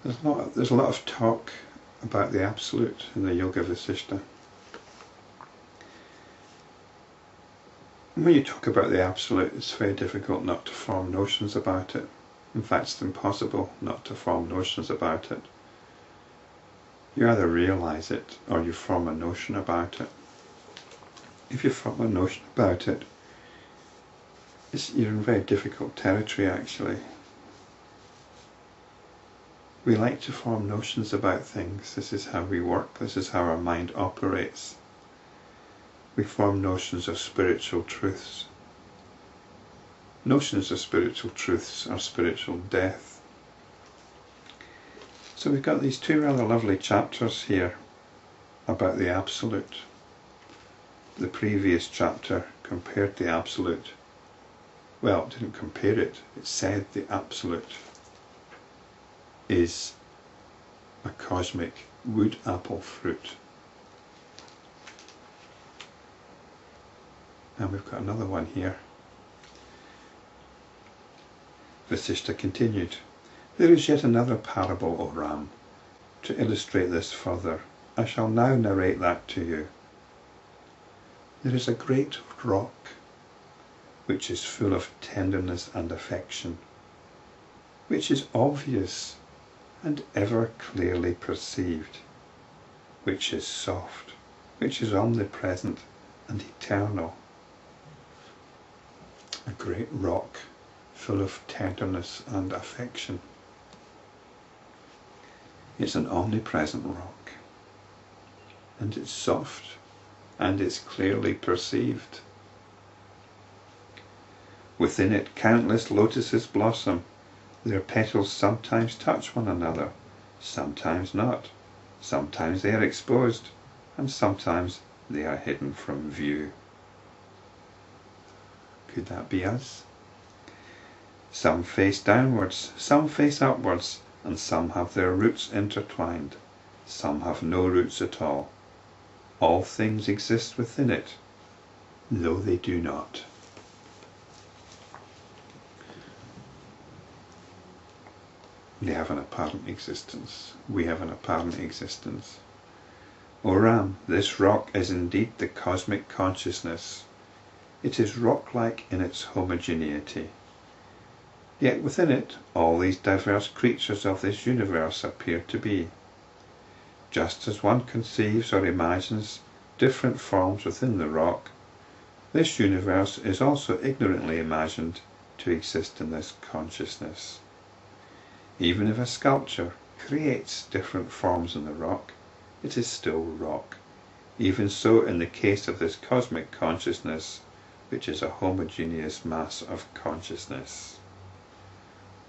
There's a lot of talk about the Absolute in the Yoga Vasishta. And when you talk about the Absolute, it's very difficult not to form notions about it. In fact, it's impossible not to form notions about it. You either realize it or you form a notion about it. If you form a notion about it, you're in very difficult territory actually. We like to form notions about things. This is how we work. This is how our mind operates. We form notions of spiritual truths. Notions of spiritual truths are spiritual death. So we've got these two rather lovely chapters here about the Absolute. The previous chapter compared the Absolute. Well, it didn't compare it. It said the Absolute is a cosmic wood apple fruit. And we've got another one here. Vasishta continued, "There is yet another parable, O Ram. To illustrate this further, I shall now narrate that to you. There is a great rock which is full of tenderness and affection, which is obvious and ever clearly perceived, which is soft, which is omnipresent and eternal. A great rock full of tenderness and affection. It's an omnipresent rock, and it's soft, and it's clearly perceived. Within it countless lotuses blossom. Their petals sometimes touch one another, sometimes not. Sometimes they are exposed, and sometimes they are hidden from view." Could that be us? Some face downwards, some face upwards, and some have their roots intertwined. Some have no roots at all. All things exist within it, though they do not. They have an apparent existence. We have an apparent existence. O Ram, this rock is indeed the cosmic consciousness. It is rock-like in its homogeneity. Yet within it, all these diverse creatures of this universe appear to be. Just as one conceives or imagines different forms within the rock, this universe is also ignorantly imagined to exist in this consciousness. Even if a sculpture creates different forms in the rock, it is still rock. Even so in the case of this cosmic consciousness, which is a homogeneous mass of consciousness.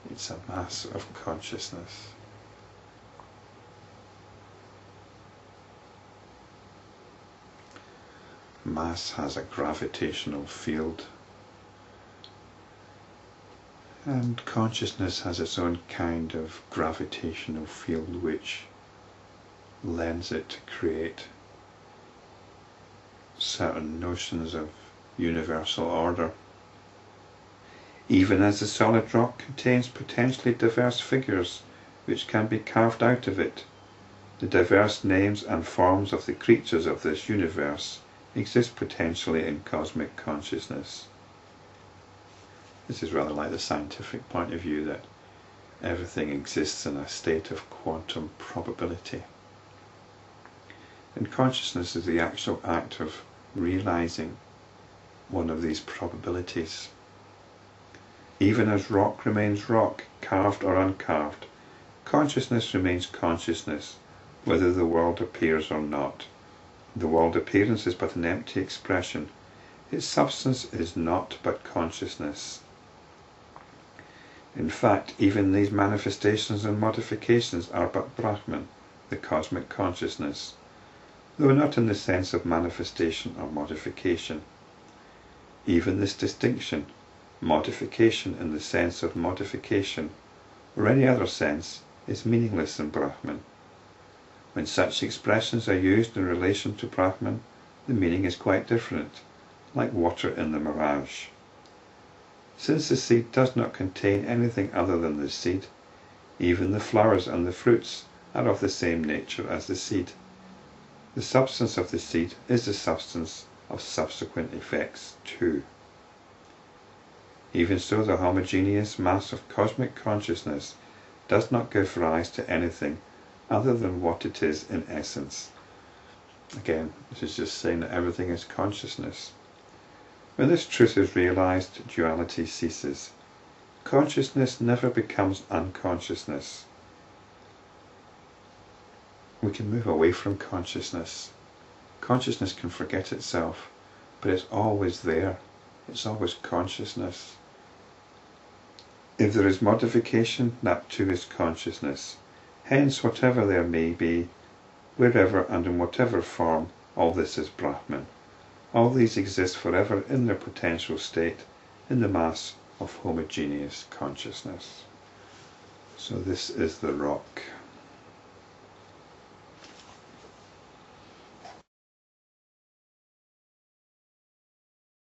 It's a mass of consciousness. Mass has a gravitational field, and consciousness has its own kind of gravitational field which lends it to create certain notions of universal order. Even as the solid rock contains potentially diverse figures which can be carved out of it, the diverse names and forms of the creatures of this universe exist potentially in cosmic consciousness. This is rather like the scientific point of view that everything exists in a state of quantum probability. And consciousness is the actual act of realizing one of these probabilities. Even as rock remains rock, carved or uncarved, consciousness remains consciousness, whether the world appears or not. The world appearance is but an empty expression. Its substance is naught but consciousness. In fact, even these manifestations and modifications are but Brahman, the cosmic consciousness, though not in the sense of manifestation or modification. Even this distinction, modification in the sense of modification, or any other sense, is meaningless in Brahman. When such expressions are used in relation to Brahman, the meaning is quite different, like water in the mirage. Since the seed does not contain anything other than the seed, Even the flowers and the fruits are of the same nature as the seed. The substance of the seed is the substance of subsequent effects too. Even so, the homogeneous mass of cosmic consciousness does not give rise to anything other than what it is in essence. Again, this is just saying that everything is consciousness. When this truth is realized, duality ceases. Consciousness never becomes unconsciousness. We can move away from consciousness. Consciousness can forget itself, but it's always there. It's always consciousness. If there is modification, that too is consciousness. Hence, whatever there may be, wherever and in whatever form, all this is Brahman. All these exist forever in their potential state, in the mass of homogeneous consciousness. So this is the rock.